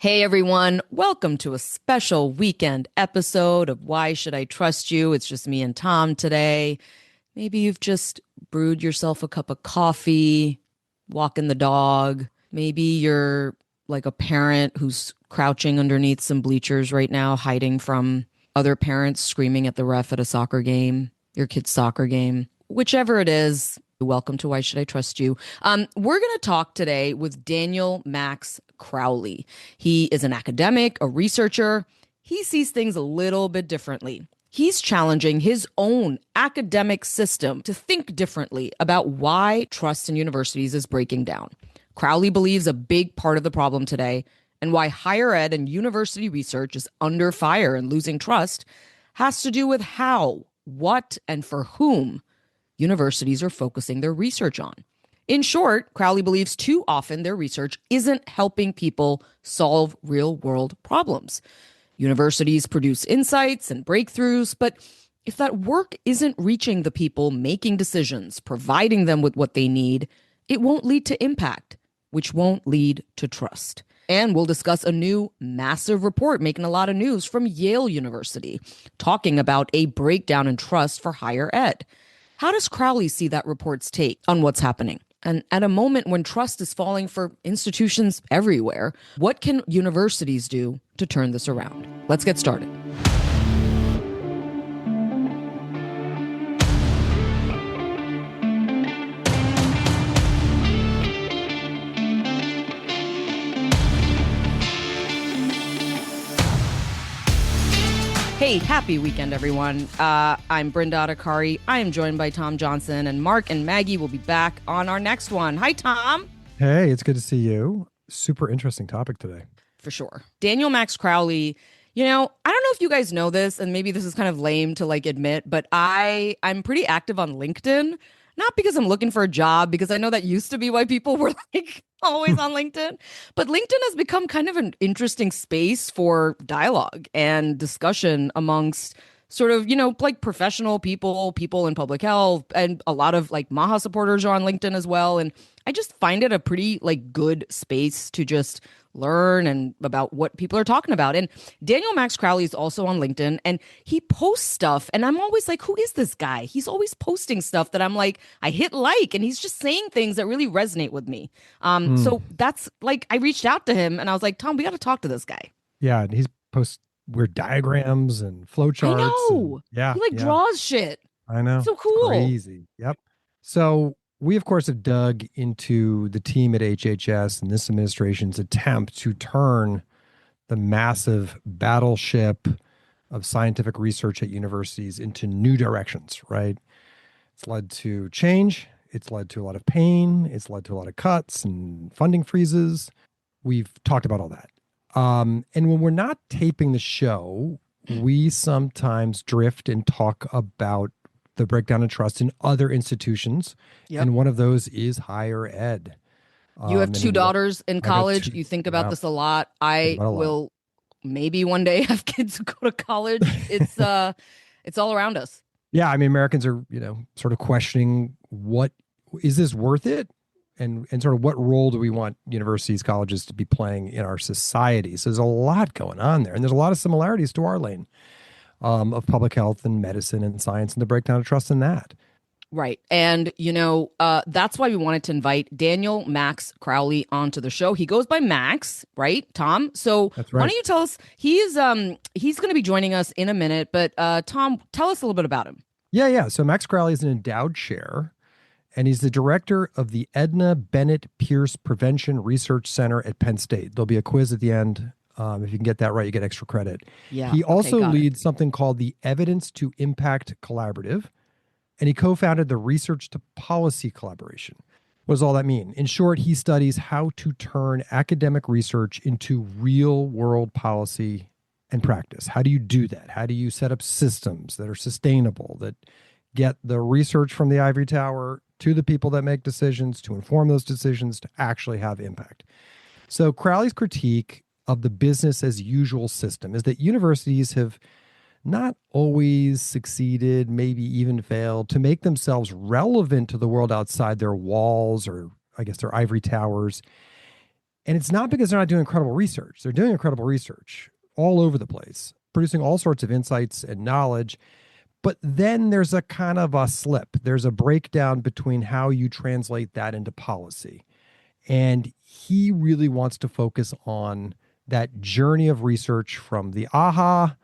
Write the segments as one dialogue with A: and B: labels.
A: Hey everyone, welcome to a special weekend episode of Why Should I Trust You? It's just me and Tom today. Maybe you've just brewed yourself a cup of coffee, walking the dog. Maybe you're like a parent who's crouching underneath some bleachers right now, hiding from other parents screaming at the ref at a soccer game, your kid's soccer game. Whichever it is, welcome to Why Should I Trust You? We're going to talk today with Daniel Max Crowley. He is an academic, a researcher. He sees things a little bit differently. He's challenging his own academic system to think differently about why trust in universities is breaking down. Crowley believes a big part of the problem today and why higher ed and university research is under fire and losing trust has to do with how, what, and for whom universities are focusing their research on. In short, Crowley believes too often their research isn't helping people solve real-world problems. Universities produce insights and breakthroughs, but if that work isn't reaching the people making decisions, providing them with what they need, it won't lead to impact, which won't lead to trust. And we'll discuss a new massive report making a lot of news from Yale University, talking about a breakdown in trust for higher ed. How does Crowley see that report's take on what's happening? And at a moment when trust is falling for institutions everywhere, what can universities do to turn this around? Let's get started. Hey, happy weekend, everyone. I'm Brenda Adhikari. I am joined by Tom Johnson, and Mark and Maggie will be back on our next one. Hi, Tom.
B: Hey, it's good to see you. Super interesting topic today.
A: For sure. Daniel Max Crowley, I don't know if you guys know this, and maybe this is kind of lame to admit, but I'm pretty active on LinkedIn. Not because I'm looking for a job, because I know that used to be why people were always on LinkedIn. But LinkedIn has become kind of an interesting space for dialogue and discussion amongst sort of, professional people in public health, and a lot of Maha supporters are on LinkedIn as well. And I just find it a pretty good space to just learn and about what people are talking about. And Daniel Max Crowley is also on LinkedIn, and he posts stuff, and I'm always like, who is this guy? He's always posting stuff that I'm like, I hit and he's just saying things that really resonate with me. So that's I reached out to him and I was like, Tom, we got to talk to this guy.
B: Yeah, and he's posts weird diagrams and flowcharts.
A: I know. He draws shit.
B: I know.
A: So cool.
B: Crazy. Yep. So we, of course, have dug into the team at HHS and this administration's attempt to turn the massive battleship of scientific research at universities into new directions, right? It's led to change. It's led to a lot of pain. It's led to a lot of cuts and funding freezes. We've talked about all that. And when we're not taping the show, we sometimes drift and talk about the breakdown of trust in other institutions. Yep. And one of those is higher ed.
A: You have two daughters in college. You think about this a lot. I will maybe one day have kids who go to college. It's all around us.
B: Yeah. I mean, Americans are, sort of questioning, what is this worth it? And sort of what role do we want universities, colleges to be playing in our society? So there's a lot going on there. And there's a lot of similarities to our lane of public health and medicine and science, and the breakdown of trust in that.
A: Right. And, that's why we wanted to invite Daniel Max Crowley onto the show. He goes by Max, right, Tom? So
B: That's right.
A: Why don't you tell us, he's going to be joining us in a minute, but Tom, tell us a little bit about him.
B: Yeah. So Max Crowley is an endowed chair, and he's the director of the Edna Bennett Pierce Prevention Research Center at Penn State. There'll be a quiz at the end. If you can get that right, you get extra credit.
A: Yeah.
B: He also leads something called the Evidence to Impact Collaborative, and he co-founded the Research to Policy Collaboration. What does all that mean? In short, he studies how to turn academic research into real-world policy and practice. How do you do that? How do you set up systems that are sustainable, that get the research from the ivory tower to the people that make decisions, to inform those decisions, to actually have impact? So Crowley's critique of the business as usual system is that universities have not always succeeded, maybe even failed, to make themselves relevant to the world outside their walls, or I guess their ivory towers, And it's not because they're not doing incredible research. They're doing incredible research all over the place, producing all sorts of insights and knowledge. But then there's a kind of a slip. There's a breakdown between how you translate that into policy. And he really wants to focus on that journey of research from the aha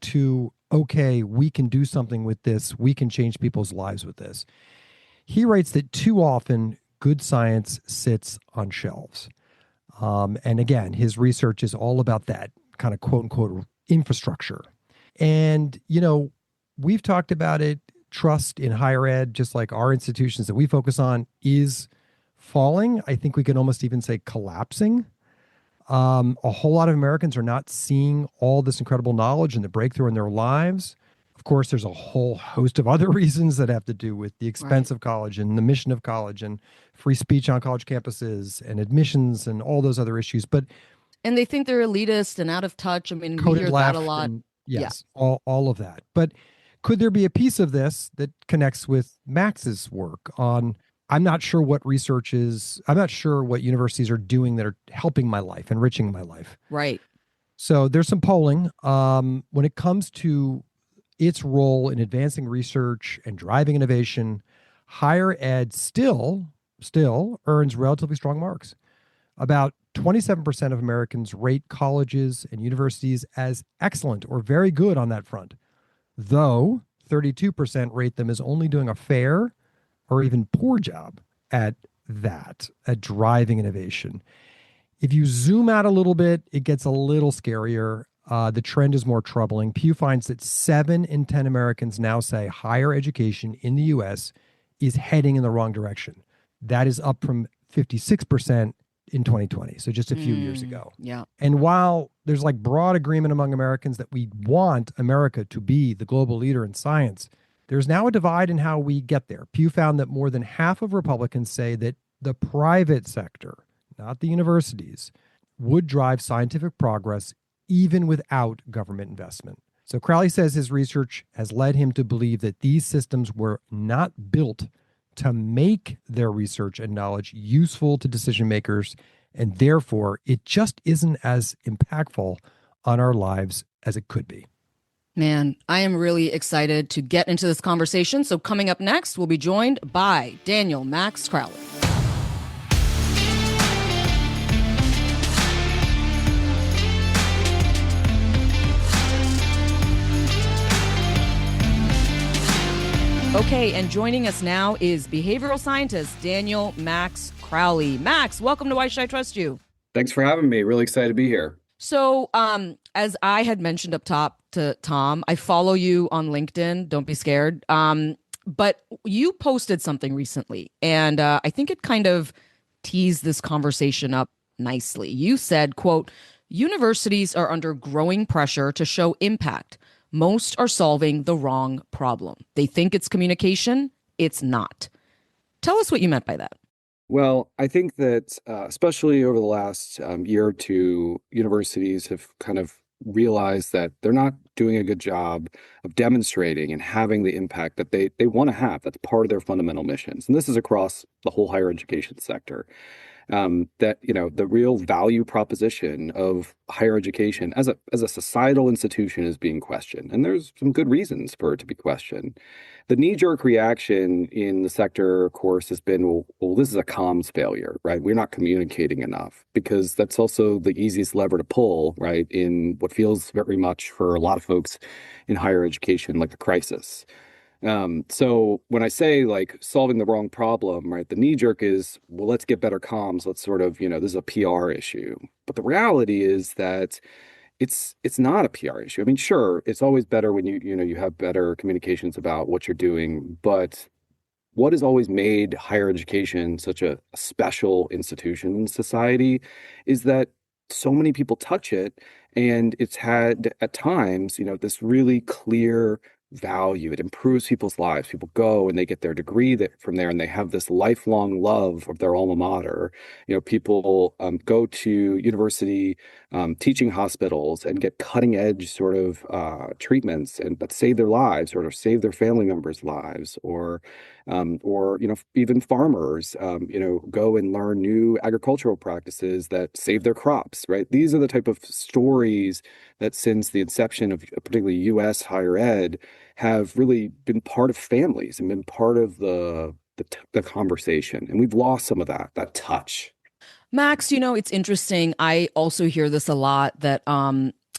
B: to, okay, we can do something with this. We can change people's lives with this. He writes that too often good science sits on shelves. And again, his research is all about that kind of quote unquote infrastructure. And, we've talked about it. Trust in higher ed, just like our institutions that we focus on, is falling. I think we can almost even say collapsing. A whole lot of Americans are not seeing all this incredible knowledge and the breakthrough in their lives. Of course, there's a whole host of other reasons that have to do with the expense of college and the mission of college and free speech on college campuses and admissions and all those other issues.
A: And they think they're elitist and out of touch. I mean, we
B: coded
A: hear that
B: left
A: a lot.
B: and yes, all of that. But could there be a piece of this that connects with Max's work on, I'm not sure what universities are doing that are helping my life, enriching my life.
A: Right.
B: So there's some polling. When it comes to its role in advancing research and driving innovation, higher ed still earns relatively strong marks. About 27% of Americans rate colleges and universities as excellent or very good on that front, though 32% rate them as only doing a fair or even poor job at driving innovation. If you zoom out a little bit, it gets a little scarier. The trend is more troubling. Pew finds that 7 in 10 Americans now say higher education in the U.S. is heading in the wrong direction. That is up from 56% in 2020, so just a few years ago.
A: Yeah.
B: And while there's like broad agreement among Americans that we want America to be the global leader in science, there's now a divide in how we get there. Pew found that more than half of Republicans say that the private sector, not the universities, would drive scientific progress even without government investment. So Crowley says his research has led him to believe that these systems were not built to make their research and knowledge useful to decision makers, and therefore it just isn't as impactful on our lives as it could be.
A: Man, I am really excited to get into this conversation. So coming up next, we'll be joined by Daniel Max Crowley. Okay, and joining us now is behavioral scientist Daniel Max Crowley. Max, welcome to Why Should I Trust You?
C: Thanks for having me. Really excited to be here.
A: So, as I had mentioned up top to Tom, I follow you on LinkedIn. Don't be scared. But you posted something recently, and I think it kind of teased this conversation up nicely. You said, quote, "Universities are under growing pressure to show impact. Most are solving the wrong problem. They think it's communication. It's not." Tell us what you meant by that.
C: Well, I think that especially over the last year or two, universities have kind of realized that they're not doing a good job of demonstrating and having the impact that they want to have. That's part of their fundamental missions. And this is across the whole higher education sector. That, the real value proposition of higher education as a societal institution is being questioned. And there's some good reasons for it to be questioned. The knee-jerk reaction in the sector, of course, has been, well, this is a comms failure, right? We're not communicating enough, because that's also the easiest lever to pull, right, in what feels very much for a lot of folks in higher education like a crisis. So when I say like solving the wrong problem, right, the knee jerk is, well, let's get better comms. Let's sort of, this is a PR issue. But the reality is that it's not a PR issue. I mean, sure, it's always better when you have better communications about what you're doing. But what has always made higher education such a special institution in society is that so many people touch it, and it's had at times, this really clear value. It improves people's lives. People go and they get their degree from there, and they have this lifelong love of their alma mater. People go to university teaching hospitals and get cutting edge sort of treatments and that save their lives or save their family members' lives, or or even farmers go and learn new agricultural practices that save their crops, right? These are the type of stories that since the inception of particularly U.S. higher ed have really been part of families and been part of the conversation, and we've lost some of that touch.
A: Max, it's interesting. I also hear this a lot that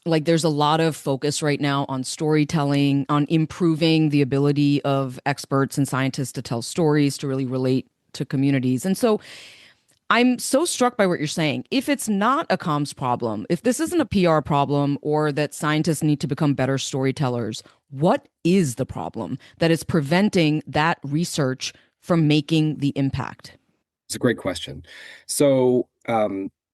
A: like there's a lot of focus right now on storytelling, on improving the ability of experts and scientists to tell stories, to really relate to communities. And so I'm so struck by what you're saying. If it's not a comms problem, if this isn't a PR problem or that scientists need to become better storytellers, what is the problem that is preventing that research from making the impact?
C: It's a great question. So,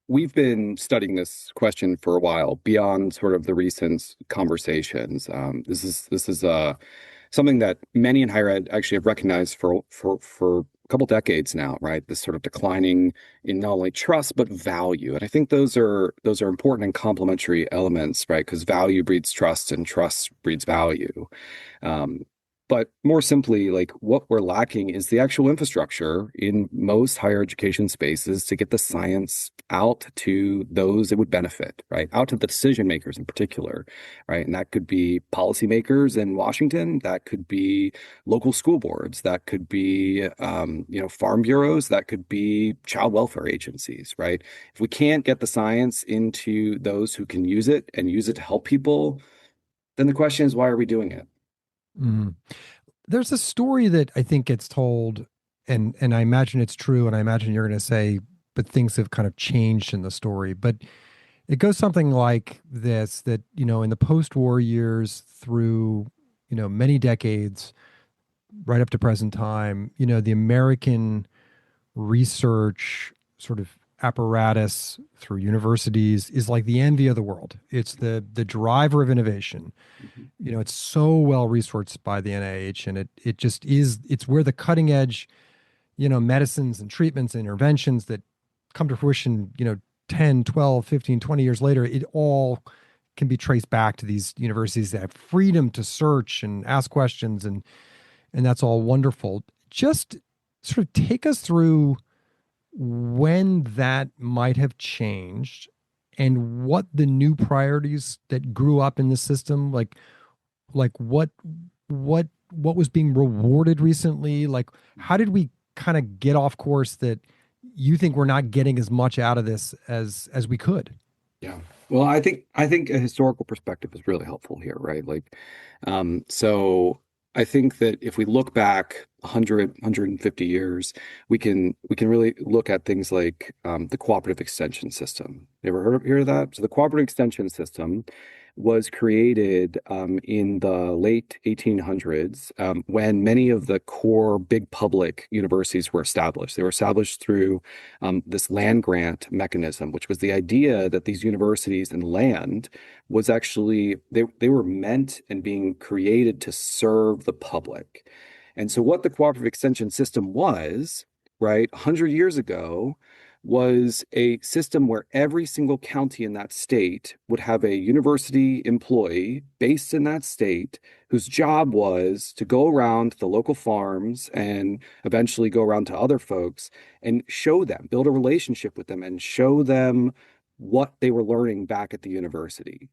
C: we've been studying this question for a while beyond sort of the recent conversations. This is something that many in higher ed actually have recognized for a couple decades now, right? This sort of declining in not only trust but value, and I think those are important and complementary elements, right? Because value breeds trust, and trust breeds value. Um, but more simply, like what we're lacking is the actual infrastructure in most higher education spaces to get the science out to those it would benefit, right? Out to the decision makers in particular, right? And that could be policymakers in Washington, that could be local school boards, that could be farm bureaus, that could be child welfare agencies, right? If we can't get the science into those who can use it and use it to help people, then the question is, why are we doing it?
B: Mm. There's a story that I think gets told, and I imagine it's true, and I imagine you're going to say, but things have kind of changed in the story. But it goes something like this: that in the post-war years, through many decades, right up to present time, the American research sort of apparatus through universities is like the envy of the world. It's the driver of innovation. It's so well resourced by the NIH, and it just is. It's where the cutting edge, medicines and treatments and interventions that come to fruition, 10, 12, 15, 20 years later, it all can be traced back to these universities that have freedom to search and ask questions, and that's all wonderful. Just sort of take us through when that might have changed and what the new priorities that grew up in the system, like what was being rewarded recently, like how did we kind of get off course that you think we're not getting as much out of this as we could?
C: Yeah. Well, I think a historical perspective is really helpful here, right? Like, so I think that if we look back 150 years, we can really look at things like the cooperative extension system. You ever hear of that? So the cooperative extension system was created in the late 1800s when many of the core big public universities were established. They were established through this land grant mechanism, which was the idea that these universities and land was actually, they were meant and being created to serve the public. And so what the cooperative extension system was, right, 100 years ago, was a system where every single county in that state would have a university employee based in that state whose job was to go around to the local farms and eventually go around to other folks and show them, build a relationship with them and show them what they were learning back at the university.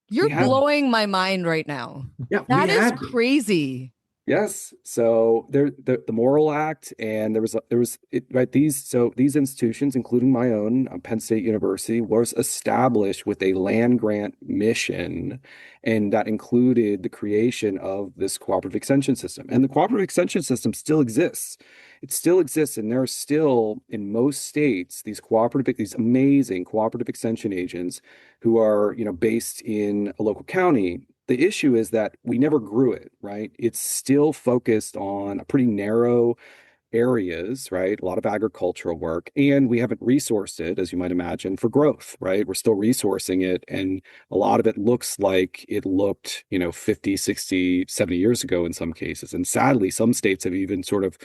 A: You're blowing my mind right now.
C: Yeah,
A: that is crazy.
C: Yes. So the Morrill Act, and there was right, these institutions, including my own, Penn State University, was established with a land grant mission, and that included the creation of this cooperative extension system. And the cooperative extension system still exists. It still exists, and there are still in most states these amazing cooperative extension agents who are based in a local county. The issue is that we never grew it, right? It's still focused on a pretty narrow areas, right? A lot of agricultural work, and we haven't resourced it, as you might imagine, for growth, right? We're still resourcing it, and a lot of it looks like it looked, 50, 60, 70 years ago in some cases. And sadly, some states have even sort of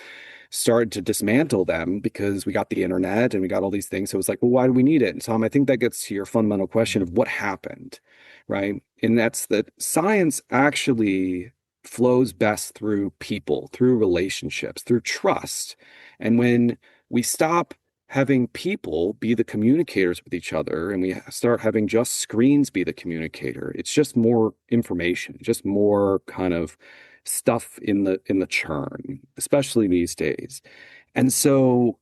C: started to dismantle them because we got the internet and we got all these things. So it's like, well, why do we need it? And Tom, I think that gets to your fundamental question of what happened, right? And that's that science actually flows best through people, through relationships, through trust. And when we stop having people be the communicators with each other and we start having just screens be the communicator, it's just more information, just more kind of stuff in the churn, especially these days. And so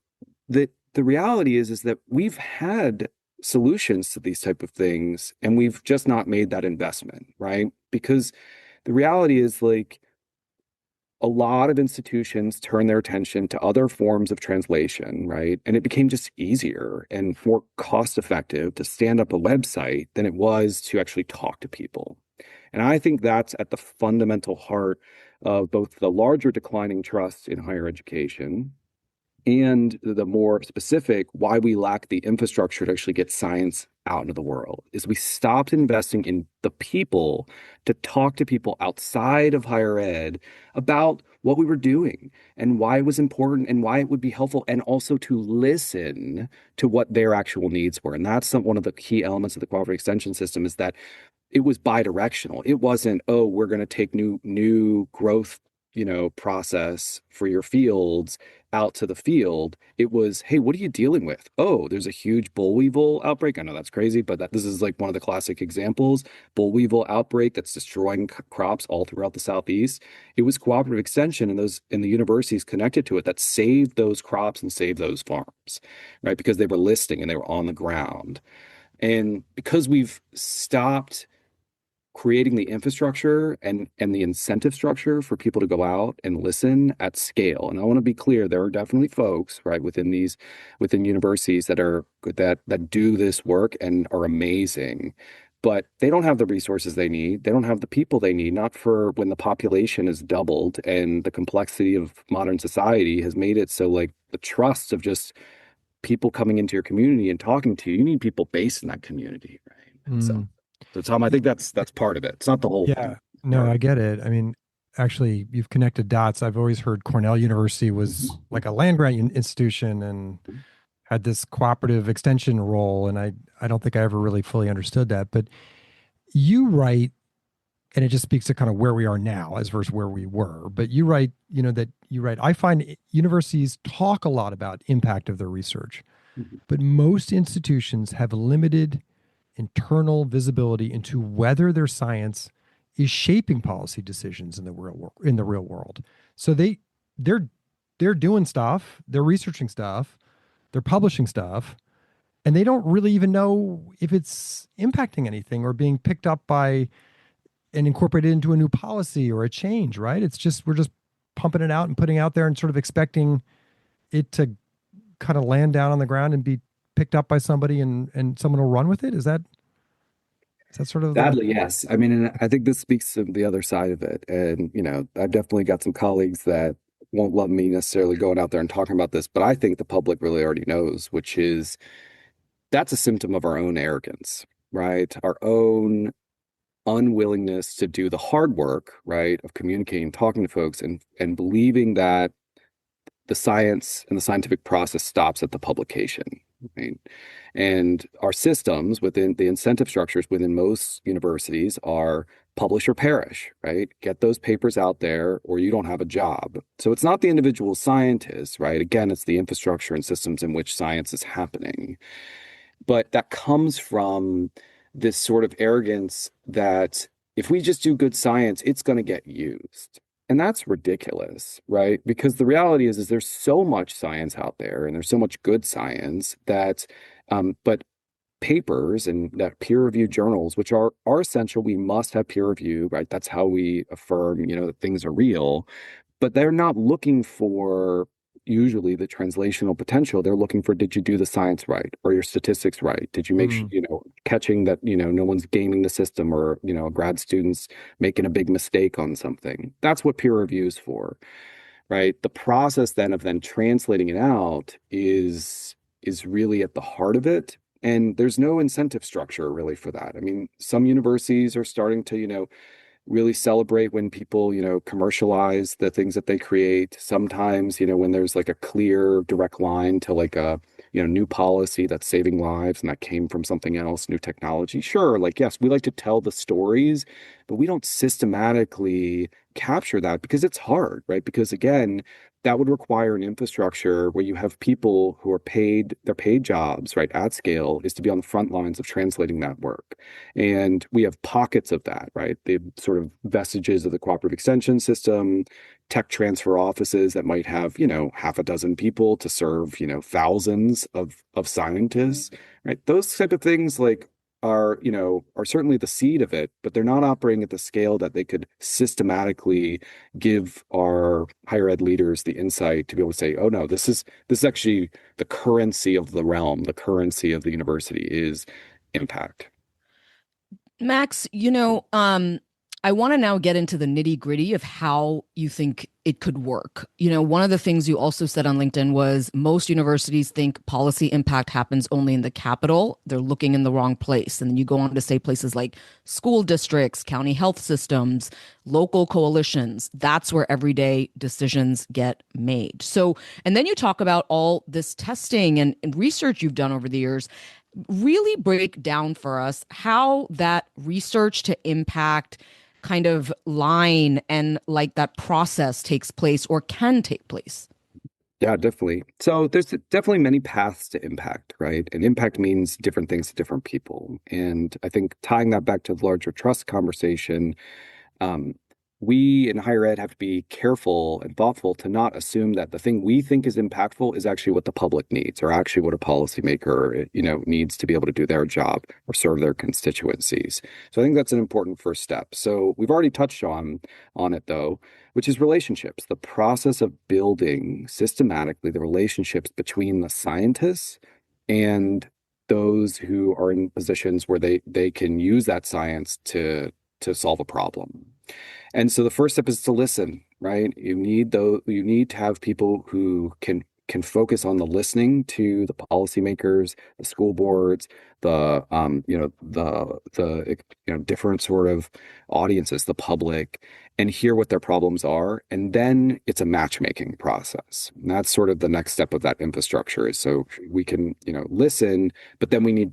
C: the reality is that we've had solutions to these type of things and we've just not made that investment, right? Because the reality is like a lot of institutions turn their attention to other forms of translation, right? And it became just easier and more cost effective to stand up a website than it was to actually talk to people. And I think that's at the fundamental heart of both the larger declining trust in higher education and the more specific why we lack the infrastructure to actually get science out into the world is we stopped investing in the people to talk to people outside of higher ed about what we were doing and why it was important and why it would be helpful, and also to listen to what their actual needs were. And that's one of the key elements of the cooperative extension system, is that it was bidirectional. It wasn't, oh, we're going to take new growth, process for your fields out to the field. It was, hey, what are you dealing with? Oh, there's a huge boll weevil outbreak. I know that's crazy, but this is like one of the classic examples. Boll weevil outbreak that's destroying crops all throughout the Southeast. It was cooperative extension and the universities connected to it that saved those crops and saved those farms, right? Because they were listing and they were on the ground. And because we've stopped creating the infrastructure and the incentive structure for people to go out and listen at scale. And I want to be clear, there are definitely folks, right, within universities that do this work and are amazing, but they don't have the resources they need. They don't have the people they need, not for when the population has doubled and the complexity of modern society has made it so like the trust of just people coming into your community and talking to you, you need people based in that community, right? So Tom, I think that's part of it. It's not the whole
B: Yeah,
C: thing.
B: no, I get it. I mean, actually, you've connected dots. I've always heard Cornell University was like a land grant institution and had this cooperative extension role, and I don't think I ever really fully understood that. But you write, and it just speaks to kind of where we are now as versus where we were. But you write, I find universities talk a lot about impact of their research, but most institutions have limited internal visibility into whether their science is shaping policy decisions in the real world. So they're doing stuff, they're researching stuff, they're publishing stuff, and they don't really even know if it's impacting anything or being picked up by and incorporated into a new policy or a change, right? It's just we're just pumping it out and putting it out there and sort of expecting it to kind of land down on the ground and be picked up by somebody and someone will run with it. Is that sort of
C: Sadly, yes. I mean, and I think this speaks to the other side of it. And, I've definitely got some colleagues that won't love me necessarily going out there and talking about this, but I think the public really already knows, which is that's a symptom of our own arrogance, right? Our own unwillingness to do the hard work, right, of communicating, talking to folks, and believing that the science and the scientific process stops at the publication, right? And our systems within the incentive structures within most universities are publish or perish, right? Get those papers out there or you don't have a job. So it's not the individual scientists, right? Again, it's the infrastructure and systems in which science is happening. But that comes from this sort of arrogance that if we just do good science, it's going to get used. And that's ridiculous, right? Because the reality is there's so much science out there and there's so much good science that, but papers and that peer-reviewed journals, which are essential, we must have peer review, right? That's how we affirm, that things are real. But they're not looking for usually the translational potential. They're looking for, did you do the science right? Or your statistics right? Did you make sure, catching that, no one's gaming the system or, grad students making a big mistake on something. That's what peer review is for, right? The process then of translating it out is really at the heart of it. And there's no incentive structure really for that. I mean, some universities are starting to, really celebrate when people, commercialize the things that they create. Sometimes, when there's like a clear, direct line to like a new policy that's saving lives and that came from something else, new technology. Sure, like, yes, we like to tell the stories, but we don't systematically capture that because it's hard, right? Because again, that would require an infrastructure where you have people who are paid, their paid jobs, right, at scale is to be on the front lines of translating that work. And we have pockets of that, right? The sort of vestiges of the cooperative extension system, tech transfer offices that might have, half a dozen people to serve, thousands of scientists, right? Those type of things like are certainly the seed of it, but they're not operating at the scale that they could systematically give our higher ed leaders the insight to be able to say, oh no, this is actually the currency of the realm, the currency of the university is impact.
A: Max, I want to now get into the nitty gritty of how you think it could work. One of the things you also said on LinkedIn was most universities think policy impact happens only in the capital. They're looking in the wrong place. And then you go on to say places like school districts, county health systems, local coalitions. That's where everyday decisions get made. So, and then you talk about all this testing and research you've done over the years. Really break down for us how that research to impact kind of line and like that process takes place or can take place.
C: Yeah, definitely. So there's definitely many paths to impact, right? And impact means different things to different people. And I think tying that back to the larger trust conversation, um, we in higher ed have to be careful and thoughtful to not assume that the thing we think is impactful is actually what the public needs or actually what a policymaker, needs to be able to do their job or serve their constituencies. So I think that's an important first step. So we've already touched on it though, which is relationships, the process of building systematically the relationships between the scientists and those who are in positions where they can use that science to solve a problem. And so the first step is to listen, right? You need to have people who can focus on the listening to the policymakers, the school boards, the different sort of audiences, the public, and hear what their problems are. And then it's a matchmaking process. And that's sort of the next step of that infrastructure is so we can, listen, but then we need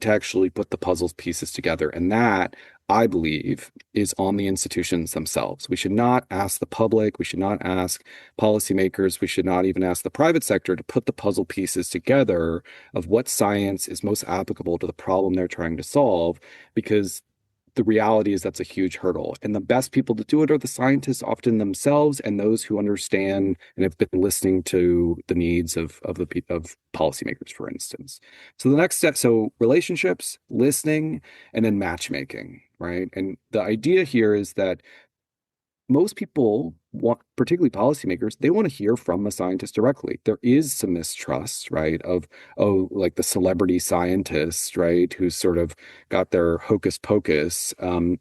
C: to actually put the puzzle pieces together. And that I believe, is on the institutions themselves. We should not ask the public. We should not ask policymakers. We should not even ask the private sector to put the puzzle pieces together of what science is most applicable to the problem they're trying to solve, because the reality is that's a huge hurdle. And the best people to do it are the scientists often themselves and those who understand and have been listening to the needs of policymakers, for instance. So the next step, so relationships, listening, and then matchmaking, right? And the idea here is that most people want, particularly policymakers, they want to hear from a scientist directly. There is some mistrust, right? Like the celebrity scientist, right? Who's sort of got their hocus pocus. The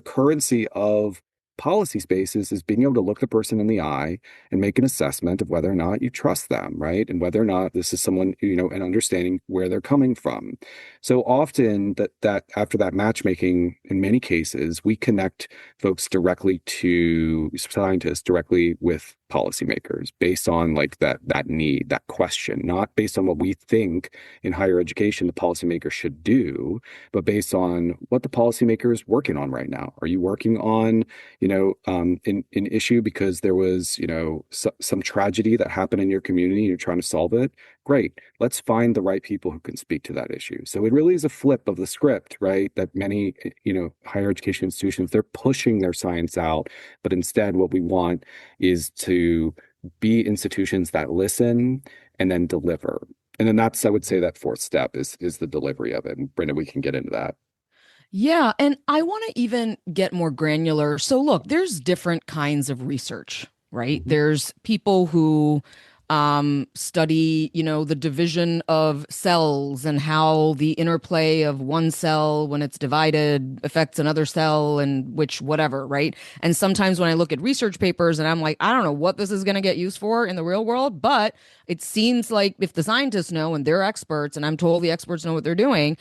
C: currency of policy spaces is being able to look the person in the eye and make an assessment of whether or not you trust them, right? And whether or not this is someone, and understanding where they're coming from. So often that after that matchmaking, in many cases, we connect folks directly to scientists directly with policymakers based on like that need, that question, not based on what we think in higher education the policymaker should do, but based on what the policymaker is working on right now. Are you working on, an issue because there was, some tragedy that happened in your community and you're trying to solve it? Great. Let's find the right people who can speak to that issue. So it really is a flip of the script, right? That many, higher education institutions, they're pushing their science out, but instead what we want is to be institutions that listen and then deliver. And then I would say that fourth step is the delivery of it. And Brenda, we can get into that.
A: Yeah, and I want to even get more granular. So look, there's different kinds of research, right?
C: Mm-hmm.
A: There's people who study, the division of cells and how the interplay of one cell when it's divided affects another cell and which whatever, right? And sometimes when I look at research papers and I'm like, I don't know what this is going to get used for in the real world, but it seems like if the scientists know and they're experts and I'm told the experts know what they're doing,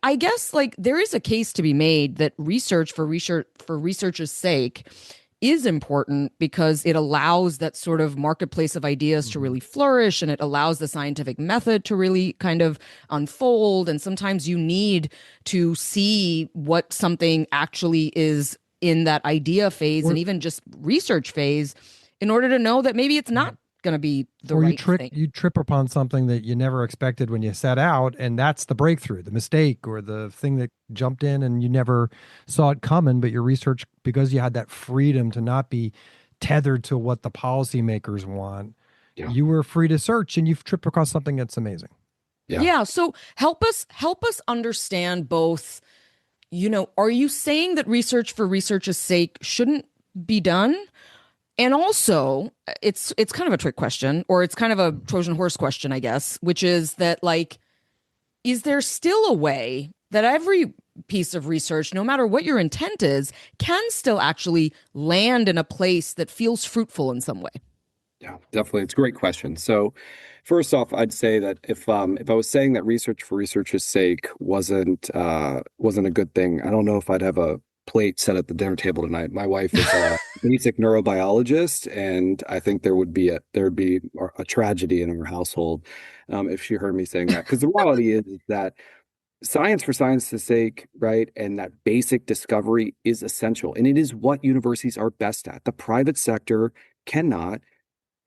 A: I guess like there is a case to be made that research for research's sake is important because it allows that sort of marketplace of ideas to really flourish, and it allows the scientific method to really kind of unfold. And sometimes you need to see what something actually is in that idea phase and even just research phase in order to know that maybe it's not going to be the
B: or
A: right thing.
B: you trip upon something that you never expected when you set out, and that's the breakthrough, the mistake, or the thing that jumped in and you never saw it coming. But your research, because you had that freedom to not be tethered to what the policymakers want, you were free to search, and you've tripped across something that's amazing.
A: Yeah. So help us understand both. Are you saying that research for research's sake shouldn't be done? And also, it's kind of a trick question, or it's kind of a Trojan horse question, I guess, which is that, like, is there still a way that every piece of research, no matter what your intent is, can still actually land in a place that feels fruitful in some way?
C: Yeah, definitely. It's a great question. So first off, I'd say that if I was saying that research for research's sake wasn't a good thing, I don't know if I'd have a plate set at the dinner table tonight. My wife is a basic neurobiologist, and I think there'd be a tragedy in our household if she heard me saying that. Because the reality is that science for science's sake, right, and that basic discovery is essential, and it is what universities are best at. The private sector cannot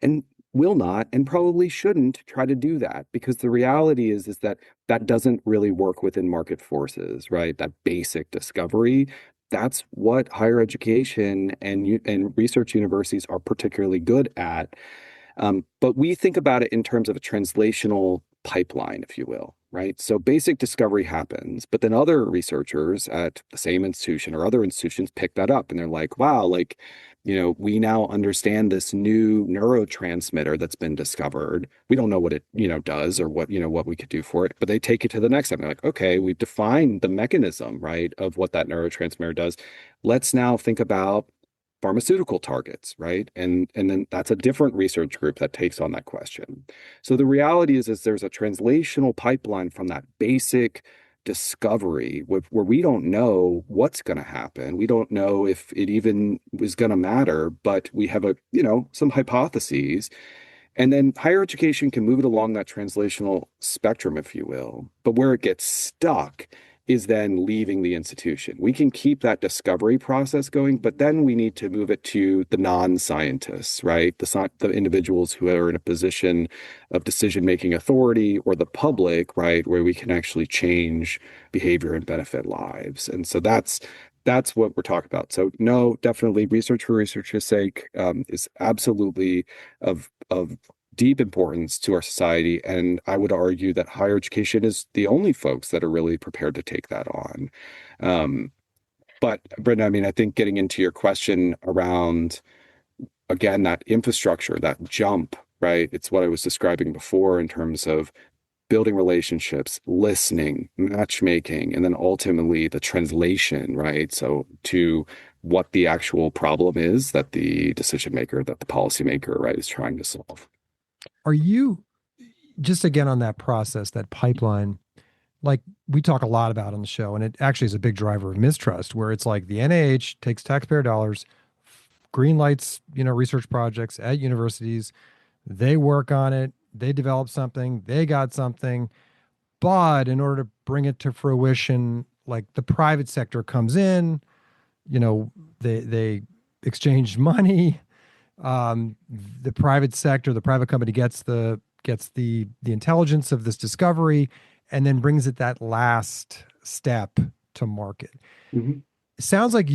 C: and will not and probably shouldn't try to do that, because the reality is that doesn't really work within market forces, right? That basic discovery, that's what higher education and research universities are particularly good at. But we think about it in terms of a translational pipeline, if you will, right? So basic discovery happens, but then other researchers at the same institution or other institutions pick that up, and they're like, wow, like, we now understand this new neurotransmitter that's been discovered. We don't know what it, does, or what we could do for it, but they take it to the next step. They're like, okay, we've defined the mechanism, right, of what that neurotransmitter does. Let's now think about pharmaceutical targets, right? And then that's a different research group that takes on that question. So the reality is there's a translational pipeline from that basic discovery where we don't know what's going to happen. We don't know if it even is going to matter, but we have some hypotheses. And then higher education can move it along that translational spectrum, if you will. But where it gets stuck is then leaving the institution. We can keep that discovery process going, but then we need to move it to the non-scientists, right? The individuals who are in a position of decision-making authority, or the public, right, where we can actually change behavior and benefit lives. And so that's what we're talking about. So no, definitely research for research's sake is absolutely of deep importance to our society. And I would argue that higher education is the only folks that are really prepared to take that on. But Brenda, I mean, I think getting into your question around, again, that infrastructure, that jump, right? It's what I was describing before in terms of building relationships, listening, matchmaking, and then ultimately the translation, right? So to what the actual problem is that the decision maker, that the policymaker, right, is trying to solve.
B: Are you, just again on that process, that pipeline, like we talk a lot about on the show, and it actually is a big driver of mistrust, where it's like the NIH takes taxpayer dollars, green lights, research projects at universities, they work on it, they develop something, they got something, but in order to bring it to fruition, like the private sector comes in, they exchange money. The private sector, the private company gets the intelligence of this discovery, and then brings it that last step to market.
C: Mm-hmm.
B: It sounds like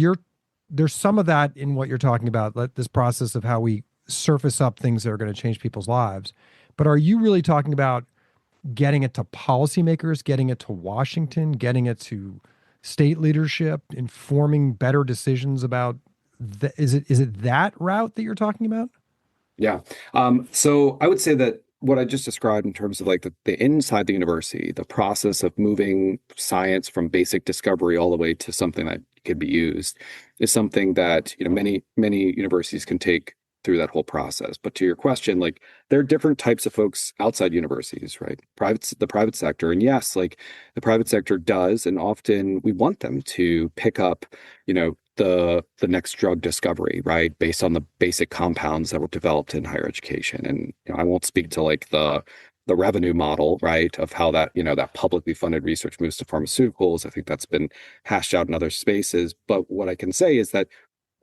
B: there's some of that in what you're talking about, this process of how we surface up things that are going to change people's lives. But are you really talking about getting it to policymakers, getting it to Washington, getting it to state leadership, informing better decisions about is it that route that you're talking about?
C: Yeah. So I would say that what I just described in terms of like the inside the university, the process of moving science from basic discovery all the way to something that could be used, is something that many universities can take through that whole process. But to your question, like, there are different types of folks outside universities, right? The private sector. And yes, like the private sector does, and often we want them to pick up, the next drug discovery, right? Based on the basic compounds that were developed in higher education. And I won't speak to like the revenue model, right, of how that, that publicly funded research moves to pharmaceuticals. I think that's been hashed out in other spaces. But what I can say is that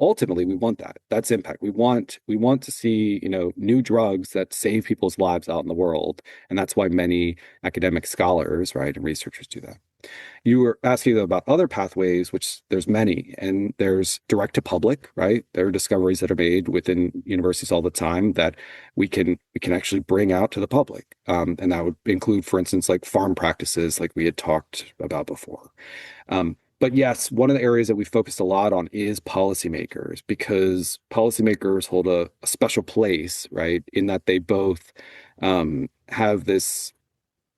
C: ultimately we want that. That's impact. We want to see, new drugs that save people's lives out in the world. And that's why many academic scholars, right, and researchers do that. You were asking about other pathways, which there's many, and there's direct to public, right? There are discoveries that are made within universities all the time that we can actually bring out to the public, and that would include, for instance, like farm practices, like we had talked about before. But yes, one of the areas that we focused a lot on is policymakers, because policymakers hold a special place, right, in that they both have this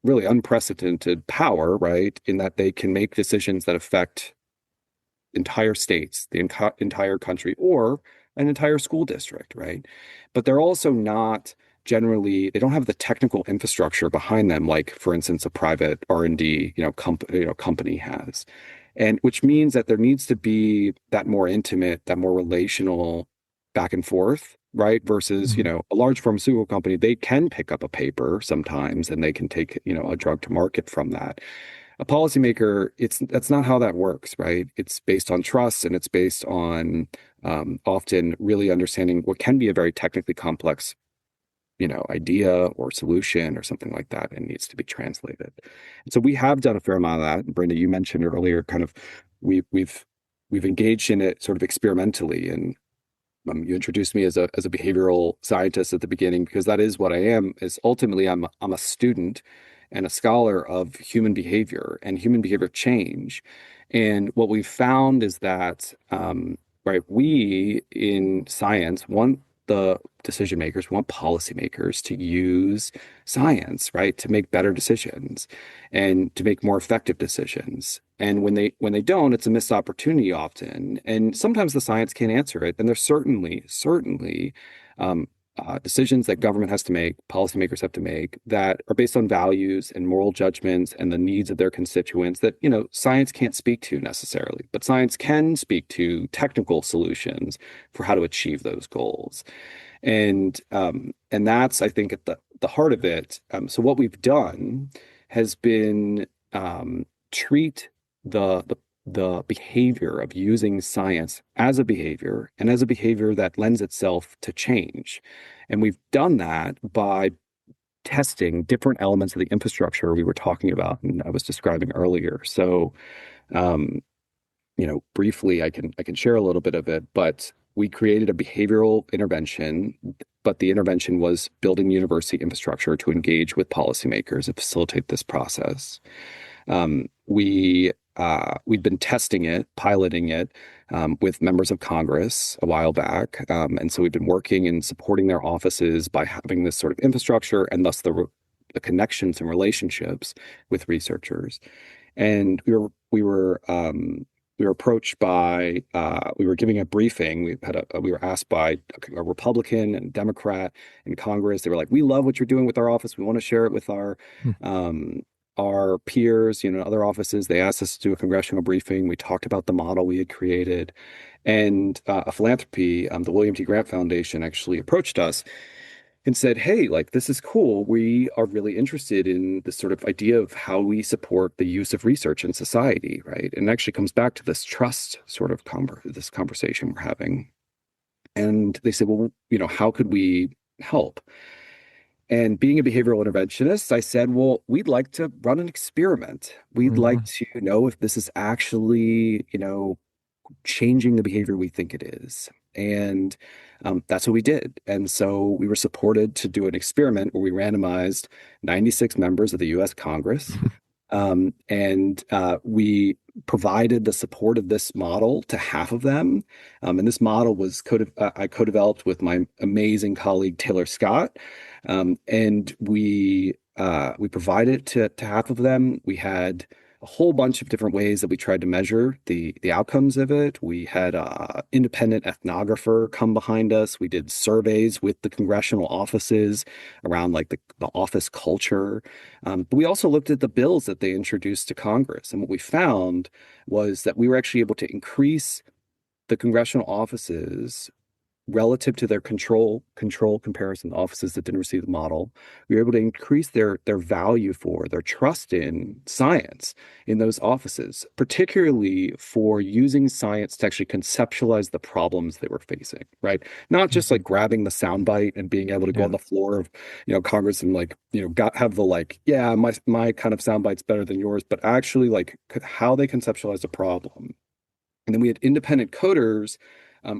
C: really unprecedented power, right, in that they can make decisions that affect entire states, the entire country, or an entire school district, right? But they're also not generally, they don't have the technical infrastructure behind them, like, for instance, a private R&D, company has. And which means that there needs to be that more intimate, that more relational back and forth, right? Versus, a large pharmaceutical company, they can pick up a paper sometimes and they can take, a drug to market from that. A policymaker, that's not how that works, right? It's based on trust, and it's based on often really understanding what can be a very technically complex, idea or solution or something like that, and needs to be translated. And so we have done a fair amount of that. Brenda, you mentioned earlier, kind of we've engaged in it sort of experimentally, and you introduced me as a behavioral scientist at the beginning, because that is what I am. Is ultimately I'm a student and a scholar of human behavior and human behavior change. And what we've found is that right, we in science want the decision makers, we want policymakers to use science, right, to make better decisions and to make more effective decisions. And when they don't, it's a missed opportunity often. And sometimes the science can't answer it. And there's certainly decisions that government has to make, policymakers have to make, that are based on values and moral judgments and the needs of their constituents that, science can't speak to necessarily, but science can speak to technical solutions for how to achieve those goals. And that's, I think, at the heart of it. So what we've done has been treat the behavior of using science as a behavior, and as a behavior that lends itself to change. And we've done that by testing different elements of the infrastructure we were talking about and I was describing earlier. So, briefly, I can share a little bit of it, but we created a behavioral intervention, but the intervention was building university infrastructure to engage with policymakers and facilitate this process. We'd been testing it, piloting it with members of Congress a while back. And so we've been working and supporting their offices by having this sort of infrastructure, and thus the connections and relationships with researchers. And we were approached by, we were giving a briefing. We were asked by a Republican and Democrat in Congress. They were like, "We love what you're doing with our office. We want to share it with our peers, other offices." They asked us to do a congressional briefing. We talked about the model we had created, and a philanthropy, the William T. Grant Foundation, actually approached us and said, "Hey, like, this is cool. We are really interested in this sort of idea of how we support the use of research in society," right? And it actually comes back to this trust sort of this conversation we're having. And they said, "Well, how could we help?" And being a behavioral interventionist, I said, "Well, we'd like to run an experiment. We'd like to know if this is actually, changing the behavior we think it is." And that's what we did. And so we were supported to do an experiment where we randomized 96 members of the U.S. Congress. And we provided the support of this model to half of them. And this model was I co-developed with my amazing colleague, Taylor Scott. And we provided it to half of them. We had a whole bunch of different ways that we tried to measure the outcomes of it. We had an independent ethnographer come behind us. We did surveys with the congressional offices around like the office culture. But we also looked at the bills that they introduced to Congress. And what we found was that we were actually able to increase the congressional offices relative to their control comparison offices that didn't receive the model, we were able to increase their value for their trust in science in those offices, particularly for using science to actually conceptualize the problems they were facing, right? Not just like grabbing the soundbite and being able to go on the floor of, Congress and like, have the like, yeah, my kind of soundbite's better than yours, but actually like how they conceptualize the problem. And then we had independent coders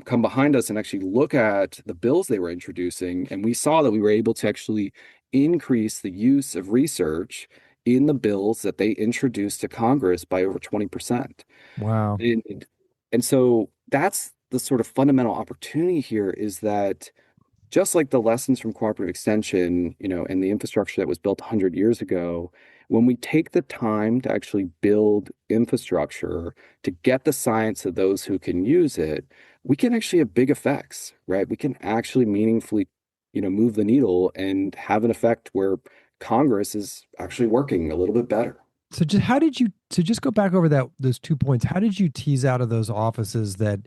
C: come behind us and actually look at the bills they were introducing. And we saw that we were able to actually increase the use of research in the bills that they introduced to Congress by over 20%.
B: Wow.
C: And so that's the sort of fundamental opportunity here, is that just like the lessons from cooperative extension, and the infrastructure that was built 100 years ago, when we take the time to actually build infrastructure to get the science to those who can use it, we can actually have big effects, right? We can actually meaningfully, move the needle and have an effect where Congress is actually working a little bit better.
B: So just go back over those 2 points, how did you tease out of those offices that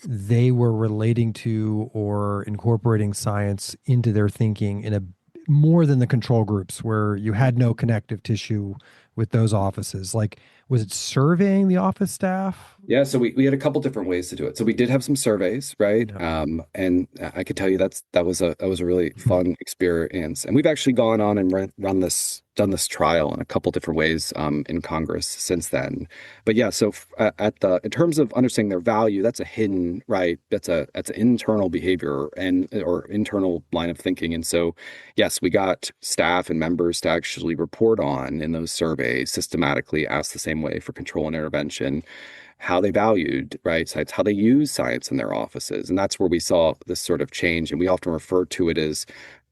B: they were relating to or incorporating science into their thinking in a more than the control groups where you had no connective tissue with those offices? Like, was it surveying the office staff?
C: Yeah, so we had a couple different ways to do it. So we did have some surveys, right?
B: Yeah.
C: And I could tell you that was a really fun experience. And we've actually gone on and done this trial in a couple different ways in Congress since then. But yeah, so in terms of understanding their value, that's a hidden, right? That's an internal behavior or internal line of thinking. And so yes, we got staff and members to actually report on in those surveys, systematically asked the same way for control and intervention, how they valued, right, science, how they use science in their offices. And that's where we saw this sort of change. And we often refer to it as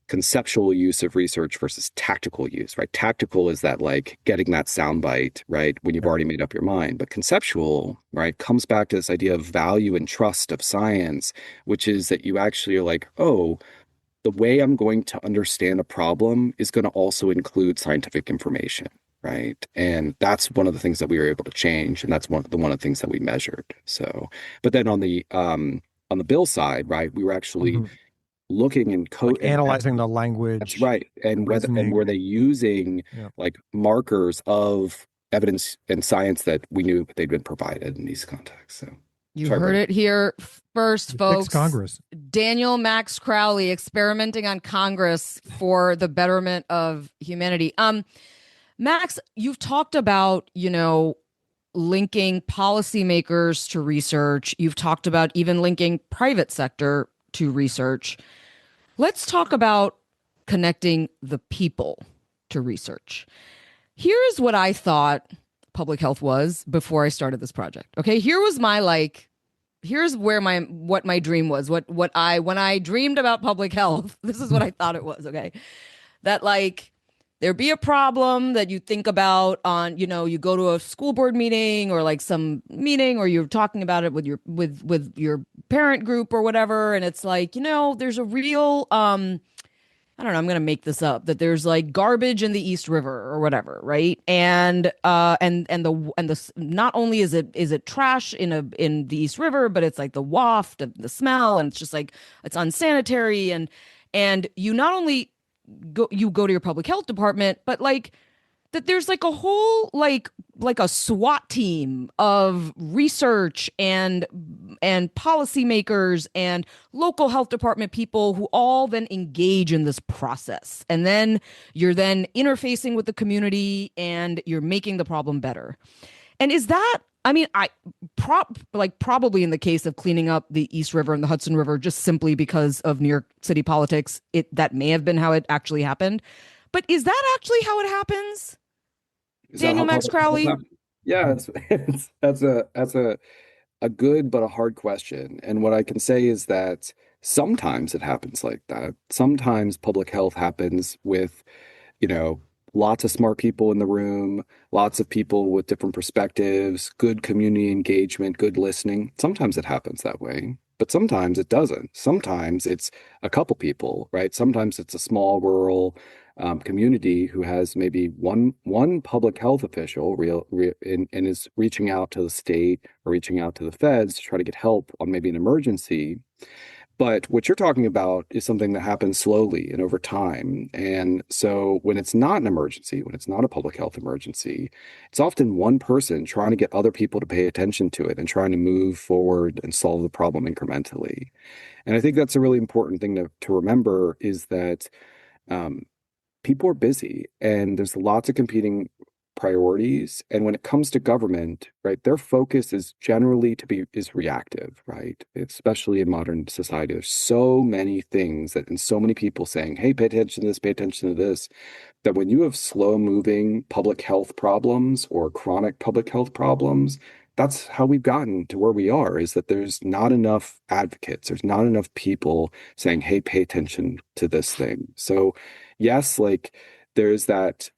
C: conceptual use of research versus tactical use, right? Tactical is that like getting that soundbite, right, when you've already made up your mind. But conceptual, right, comes back to this idea of value and trust of science, which is that you actually are like, oh, the way I'm going to understand a problem is going to also include scientific information. Right. And that's one of the things that we were able to change. And that's one of the things that we measured. So, but then on the bill side, right, we were actually looking and
B: analyzing the language.
C: That's right. And were they using like markers of evidence and science that we knew they'd been provided in these contexts. So
A: you heard it here first, folks.
B: Congress.
A: Daniel Max Crowley experimenting on Congress for the betterment of humanity. Max, you've talked about, linking policymakers to research. You've talked about even linking private sector to research. Let's talk about connecting the people to research. Here's what I thought public health was before I started this project. Okay, here's where what my dream was. When I dreamed about public health, this is what I thought it was. Okay, that like there'd be a problem that you think about on, you go to a school board meeting or like some meeting, or you're talking about it with your parent group or whatever. And it's like, there's a real, I don't know, I'm going to make this up, that there's like garbage in the East River or whatever. Right. And the not only is it trash in the East River, but it's like the waft and the smell, and it's just like, it's unsanitary. And you not only go to your public health department, but like that there's like a whole like a SWAT team of research and policymakers and local health department people who all then engage in this process. And then you're then interfacing with the community and you're making the problem better. And is that, I mean, probably in the case of cleaning up the East River and the Hudson River, just simply because of New York City politics, that may have been how it actually happened. But is that actually how it happens? Daniel Max Crowley?
C: Yeah, that's a good but a hard question. And what I can say is that sometimes it happens like that. Sometimes public health happens with, lots of smart people in the room, lots of people with different perspectives, good community engagement, good listening. Sometimes it happens that way, but sometimes it doesn't. Sometimes it's a couple people, right? Sometimes it's a small rural community who has maybe one public health official and is reaching out to the state or reaching out to the feds to try to get help on maybe an emergency. But what you're talking about is something that happens slowly and over time. And so when it's not an emergency, when it's not a public health emergency, it's often one person trying to get other people to pay attention to it and trying to move forward and solve the problem incrementally. And I think that's a really important thing to remember is that um, people are busy and there's lots of competing priorities. And when it comes to government, right, their focus is generally is reactive, right? Especially in modern society. There's so many things and so many people saying, hey, pay attention to this, pay attention to this, that when you have slow moving public health problems or chronic public health problems, that's how we've gotten to where we are, is that there's not enough advocates. There's not enough people saying, hey, pay attention to this thing. So yes, like there's that,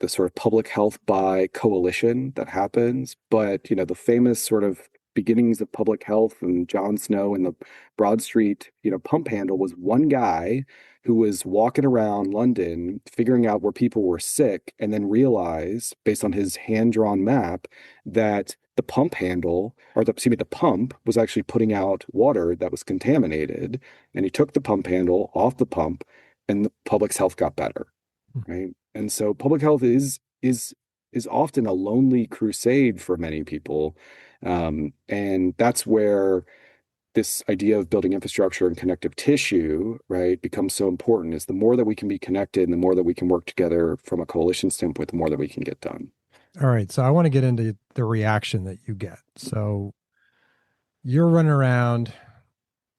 C: the sort of public health by coalition that happens, but the famous sort of beginnings of public health and John Snow and the Broad Street, pump handle was one guy who was walking around London figuring out where people were sick and then realized based on his hand-drawn map that the pump handle, the pump was actually putting out water that was contaminated. And he took the pump handle off the pump and the public's health got better. Right. And so public health is often a lonely crusade for many people. And that's where this idea of building infrastructure and connective tissue, right, becomes so important, is the more that we can be connected and the more that we can work together from a coalition standpoint, the more that we can get done.
B: All right. So I want to get into the reaction that you get. So you're running around,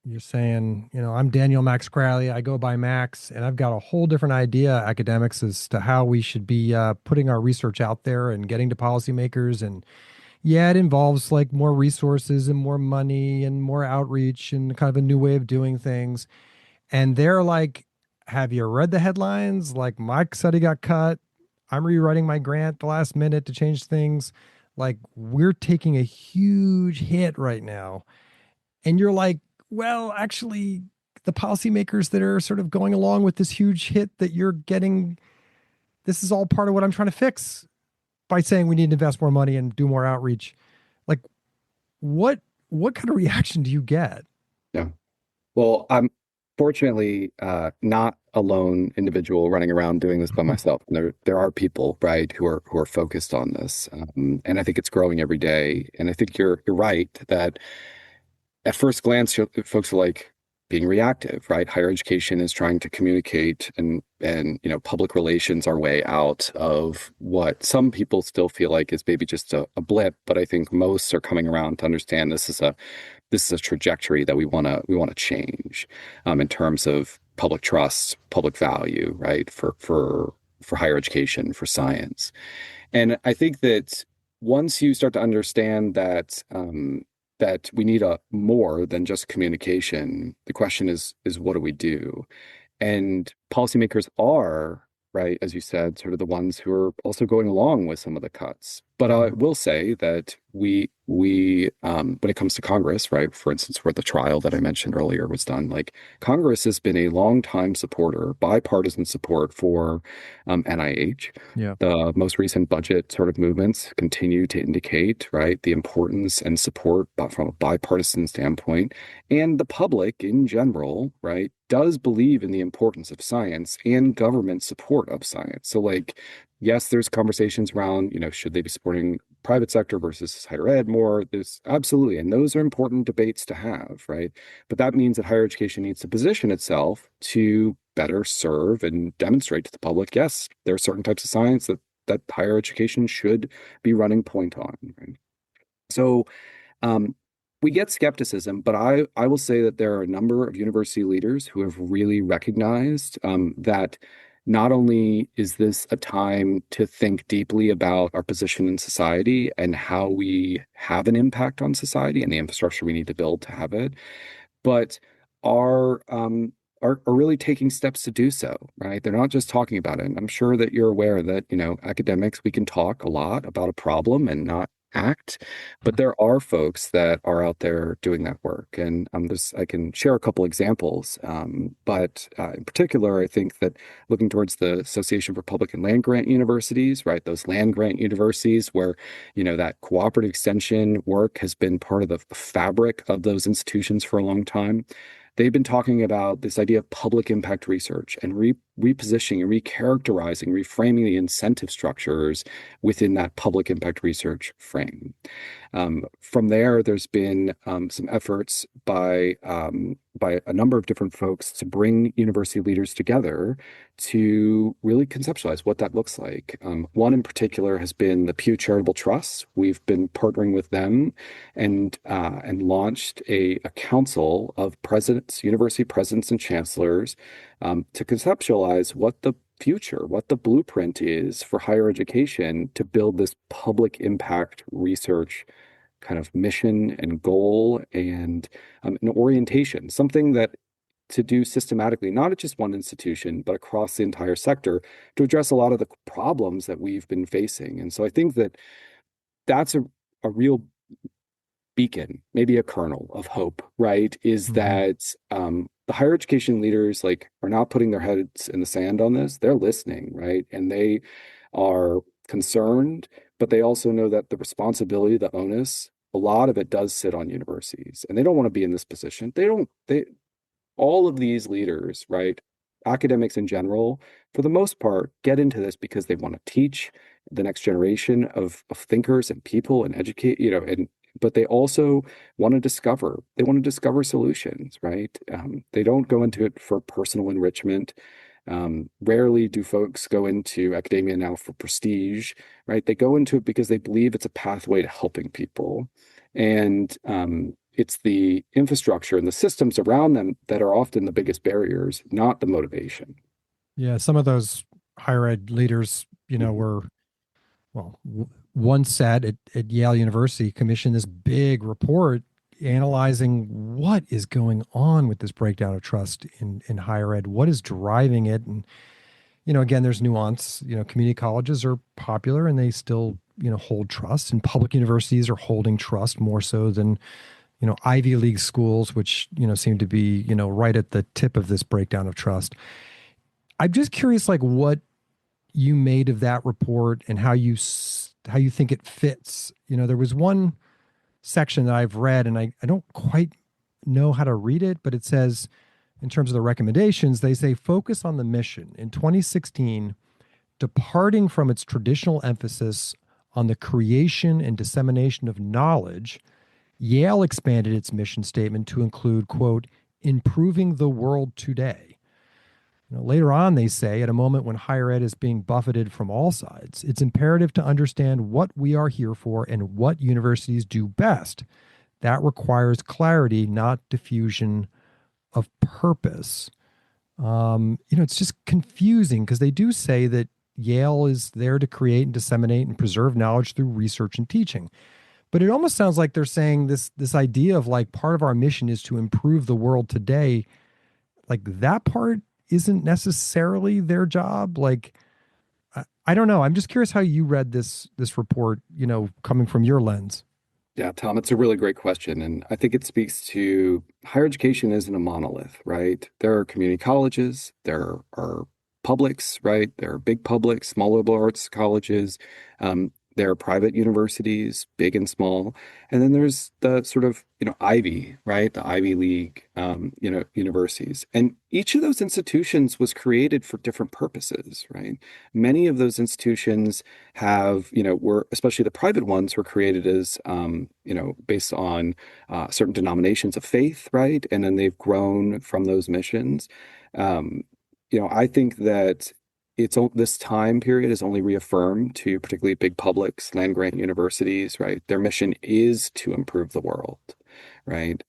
B: you're saying, I'm Daniel Max Crowley. I go by Max, and I've got a whole different idea, academics, as to how we should be putting our research out there and getting to policymakers. And yeah, it involves like more resources and more money and more outreach and kind of a new way of doing things. And they're like, have you read the headlines? Like, my study got cut. I'm rewriting my grant the last minute to change things. Like, we're taking a huge hit right now. And you're like, well, actually, the policymakers that are sort of going along with this huge hit that you're getting, this is all part of what I'm trying to fix by saying we need to invest more money and do more outreach. Like, what kind of reaction do you get?
C: Yeah. Well, I'm fortunately not a lone individual running around doing this by myself. There are people, right, who are focused on this, and I think it's growing every day. And I think you're right that at first glance, folks are like being reactive, right? Higher education is trying to communicate and public relations our way out of what some people still feel like is maybe just a blip, but I think most are coming around to understand this is a trajectory that we want to change in terms of public trust, public value, right? For higher education, for science. And I think that once you start to understand that that we need a more than just communication, the question is what do we do? And policymakers are, right, as you said, sort of the ones who are also going along with some of the cuts. But I will say that we when it comes to Congress, right, for instance, where the trial that I mentioned earlier was done, like Congress has been a long-time supporter, bipartisan support for NIH.
B: Yeah.
C: The most recent budget sort of movements continue to indicate, right, the importance and support from a bipartisan standpoint. And the public in general, right, does believe in the importance of science and government support of science. So like, yes, there's conversations around, should they be supporting private sector versus higher ed more? There's absolutely, and those are important debates to have, right? But that means that higher education needs to position itself to better serve and demonstrate to the public, yes, there are certain types of science that higher education should be running point on, right? So we get skepticism, but I will say that there are a number of university leaders who have really recognized that not only is this a time to think deeply about our position in society and how we have an impact on society and the infrastructure we need to build to have it, but are really taking steps to do so, right? They're not just talking about it. And I'm sure that you're aware that, academics, we can talk a lot about a problem and not act. But there are folks that are out there doing that work. And I can share a couple examples. But in particular, I think that looking towards the Association for Public and Land Grant Universities, right, those land grant universities where, that cooperative extension work has been part of the fabric of those institutions for a long time. They've been talking about this idea of public impact research and repositioning and recharacterizing, reframing the incentive structures within that public impact research frame. From there, there's been some efforts by a number of different folks to bring university leaders together to really conceptualize what that looks like. One in particular has been the Pew Charitable Trust. We've been partnering with them and launched a council of presidents, university presidents, and chancellors to conceptualize what the future, what the blueprint is for higher education to build this public impact research kind of mission and goal and an orientation, something that to do systematically, not at just one institution, but across the entire sector to address a lot of the problems that we've been facing. And so I think that that's a real beacon, maybe a kernel of hope, right? Is that the higher education leaders are not putting their heads in the sand on this. They're listening, right? And they are concerned, but they also know that the responsibility, the onus, a lot of it does sit on universities, and they don't want to be in this position. All of these leaders, right? Academics in general, for the most part, get into this because they want to teach the next generation of thinkers and people and educate, but they also want to discover. They want to discover solutions, right? They don't go into it for personal enrichment. Rarely do folks go into academia now for prestige, right? They go into it because they believe it's a pathway to helping people. And it's the infrastructure and the systems around them that are often the biggest barriers, not the motivation.
B: Yeah, some of those higher ed leaders, were, one sat at Yale University, commissioned this big report analyzing what is going on with this breakdown of trust in higher ed, what is driving it. And, again, there's nuance. Community colleges are popular and they still, hold trust, and public universities are holding trust more so than, Ivy League schools, which, seem to be, right at the tip of this breakdown of trust. I'm just curious, what you made of that report and how you think it fits. There was one section that I've read, and I don't quite know how to read it, but it says, in terms of the recommendations, they say focus on the mission. In 2016, departing from its traditional emphasis on the creation and dissemination of knowledge, Yale expanded its mission statement to include, quote, improving the world today. Later on, they say, at a moment when higher ed is being buffeted from all sides, it's imperative to understand what we are here for and what universities do best. That requires clarity, not diffusion of purpose. It's just confusing because they do say that Yale is there to create and disseminate and preserve knowledge through research and teaching. But it almost sounds like they're saying this idea of part of our mission is to improve the world today. That part isn't necessarily their job. I don't know. I'm just curious how you read this report, coming from your lens.
C: Yeah, Tom, it's a really great question. And I think it speaks to higher education isn't a monolith, right? There are community colleges, there are publics, right? There are big publics, small liberal arts colleges. There are private universities, big and small. And then there's the sort of, Ivy, right? The Ivy League, universities. And each of those institutions was created for different purposes, right? Many of those institutions have, especially the private ones were created as, based on certain denominations of faith, right? And then they've grown from those missions. I think that this time period is only reaffirmed to particularly big publics, land grant universities, right? Their mission is to improve the world, right?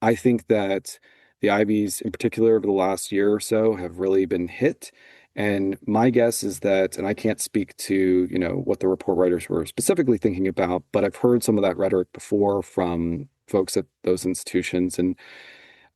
C: I think that the Ivies in particular over the last year or so have really been hit. And my guess is that, and I can't speak to, what the report writers were specifically thinking about, but I've heard some of that rhetoric before from folks at those institutions. And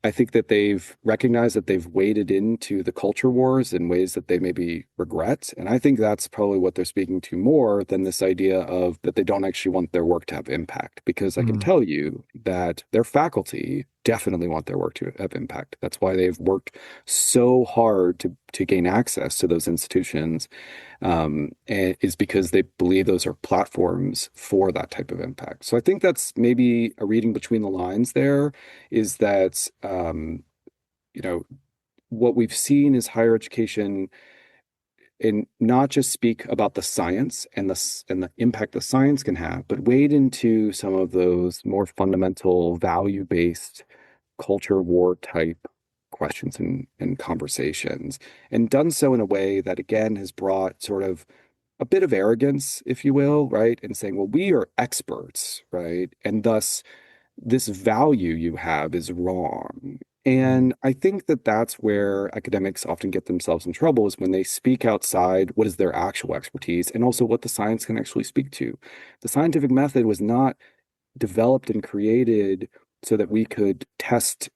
C: I think that they've recognized that they've waded into the culture wars in ways that they maybe regret. And I think that's probably what they're speaking to more than this idea of that they don't actually want their work to have impact. Because I can tell you that their faculty definitely want their work to have impact. That's why they've worked so hard to gain access to those institutions, and is because they believe those are platforms for that type of impact. So I think that's maybe a reading between the lines there, is that you know, what we've seen is higher education and not just speak about the science and the impact the science can have, but wade into some of those more fundamental value-based culture war type questions and conversations, and done so in a way that again has brought sort of a bit of arrogance, if you will, right? And saying, well, we are experts, right? And thus this value you have is wrong. And I think that that's where academics often get themselves in trouble, is when they speak outside what is their actual expertise and also what the science can actually speak to. The scientific method was not developed and created so that we could test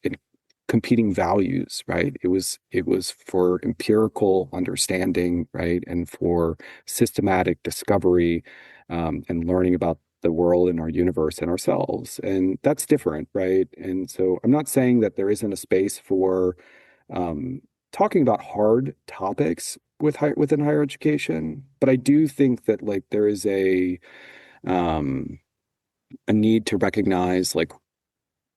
C: competing values, right? It was for empirical understanding, right? And for systematic discovery, and learning about the world and our universe and ourselves. And that's different, right? And so I'm not saying that there isn't a space for talking about hard topics within higher education, but I do think that like there is um, a need to recognize, like,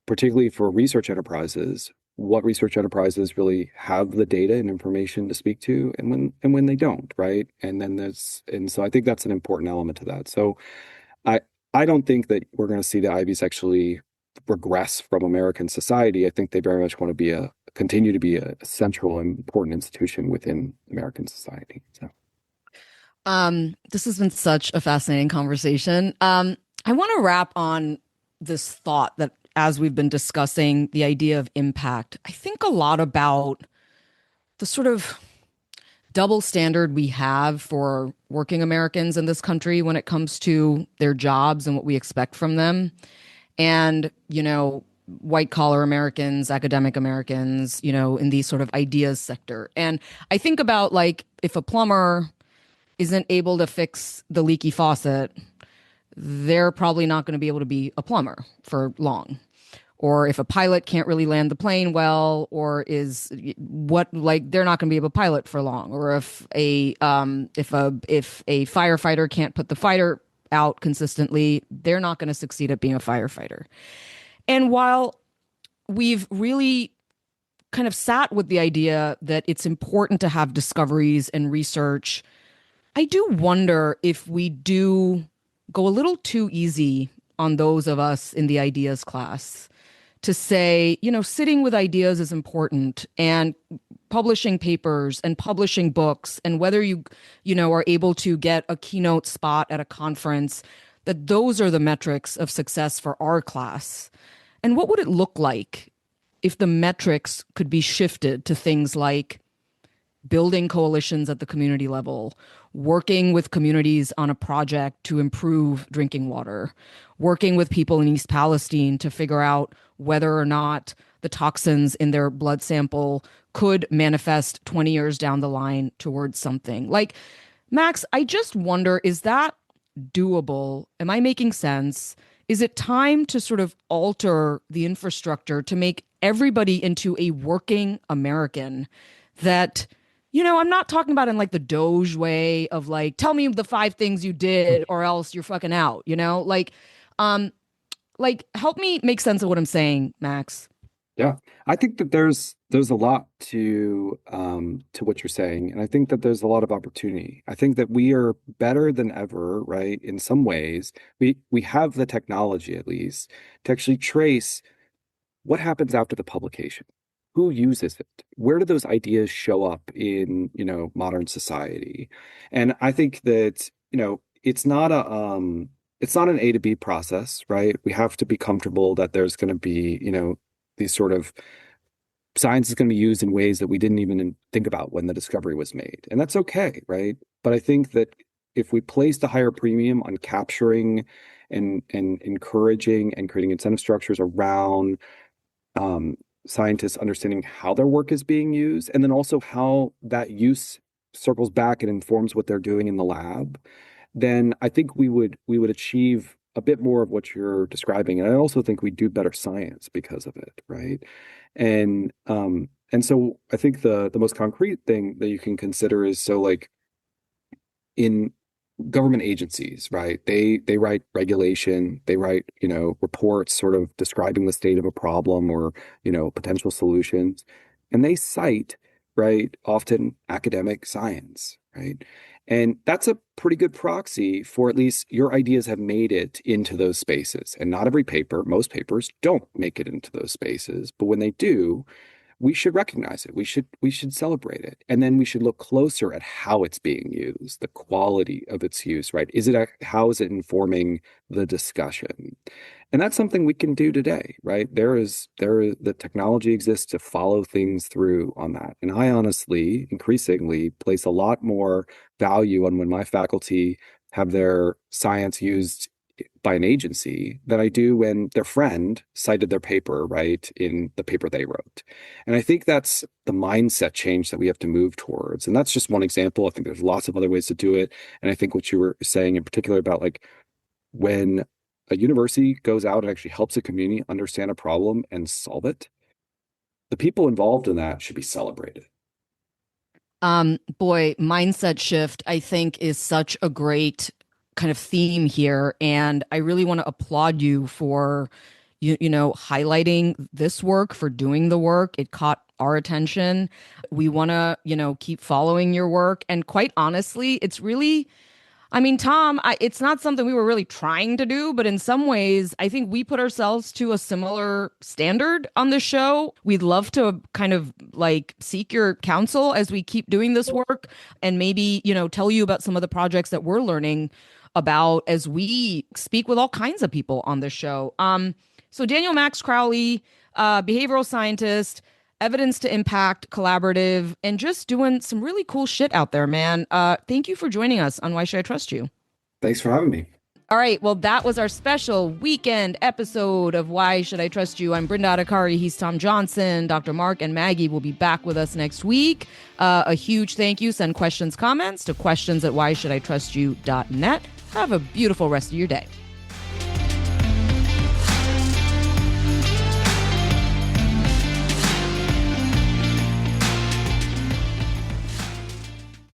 C: particularly for research enterprises, what research enterprises really have the data and information to speak to, and when they don't, right? And so I think that's an important element to that. So I I don't think that we're going to see the Ivies actually regress from American society. I think they very much want to be continue to be a central and important institution within American society. So
A: This has been such a fascinating conversation. I want to wrap on this thought that as we've been discussing the idea of impact, I think a lot about the sort of double standard we have for working Americans in this country when it comes to their jobs and what we expect from them. And, white collar Americans, academic Americans, in these sort of ideas sector. And I think about like if a plumber isn't able to fix the leaky faucet, they're probably not going to be able to be a plumber for long. Or if a pilot can't really land the plane well, or is they're not going to be able to pilot for long. Or if a firefighter can't put the fire out consistently, they're not going to succeed at being a firefighter. And while we've really kind of sat with the idea that it's important to have discoveries and research, I do wonder if we do go a little too easy on those of us in the ideas class to say, sitting with ideas is important, and publishing papers and publishing books, and whether you are able to get a keynote spot at a conference, that those are the metrics of success for our class. And what would it look like if the metrics could be shifted to things like building coalitions at the community level, working with communities on a project to improve drinking water, working with people in East Palestine to figure out whether or not the toxins in their blood sample could manifest 20 years down the line towards something. Like, Max, I just wonder, is that doable? Am I making sense? Is it time to sort of alter the infrastructure to make everybody into a working American that, I'm not talking about in like the Doge way of like, tell me the 5 things you did or else you're fucking out, like help me make sense of what I'm saying, Max.
C: yeah, I think that there's a lot to what you're saying, and I think that there's a lot of opportunity. I think that we are better than ever, right? In some ways, we have the technology at least to actually trace what happens after the publication. Who uses it? Where do those ideas show up in, modern society? And I think that, it's not an A to B process, right? We have to be comfortable that there's going to be, these sort of science is going to be used in ways that we didn't even think about when the discovery was made. And that's okay, right? But I think that if we place a higher premium on capturing and encouraging and creating incentive structures around scientists understanding how their work is being used, and then also how that use circles back and informs what they're doing in the lab, then I think we would achieve a bit more of what you're describing. And I also think we do better science because of it, right? And so I think the most concrete thing that you can consider is, so like in government agencies, right? They write regulation, they write, reports sort of describing the state of a problem or, potential solutions. And they cite, right, often academic science, right? And that's a pretty good proxy for at least your ideas have made it into those spaces. And not every paper, most papers don't make it into those spaces, but when they do, we should recognize it. We should celebrate it. And then we should look closer at how it's being used, the quality of its use, right? How is it informing the discussion? And that's something we can do today, right? The technology exists to follow things through on that. And I honestly, increasingly place a lot more value on when my faculty have their science used by an agency than I do when their friend cited their paper, right, in the paper they wrote. And I think that's the mindset change that we have to move towards. And that's just one example. I think there's lots of other ways to do it. And I think what you were saying in particular about like when a university goes out and actually helps a community understand a problem and solve it, the people involved in that should be celebrated.
A: Boy, mindset shift, I think, is such a great kind of theme here. And I really want to applaud you for, highlighting this work, for doing the work. It caught our attention. We want to, keep following your work. And quite honestly, it's really, Tom, it's not something we were really trying to do, but in some ways, I think we put ourselves to a similar standard on this show. We'd love to kind of like seek your counsel as we keep doing this work and maybe, tell you about some of the projects that we're learning about as we speak with all kinds of people on this show. So Daniel Max Crowley, behavioral scientist, evidence to impact collaborative, and just doing some really cool shit out there, man. Thank you for joining us on Why Should I Trust You?
C: Thanks for having me.
A: All right. Well, that was our special weekend episode of Why Should I Trust You? I'm Brenda Adhikari. He's Tom Johnson. Dr. Mark and Maggie will be back with us next week. A huge thank you. Send questions, comments to questions@whyshouldItrustyou.net. Have a beautiful rest of your day.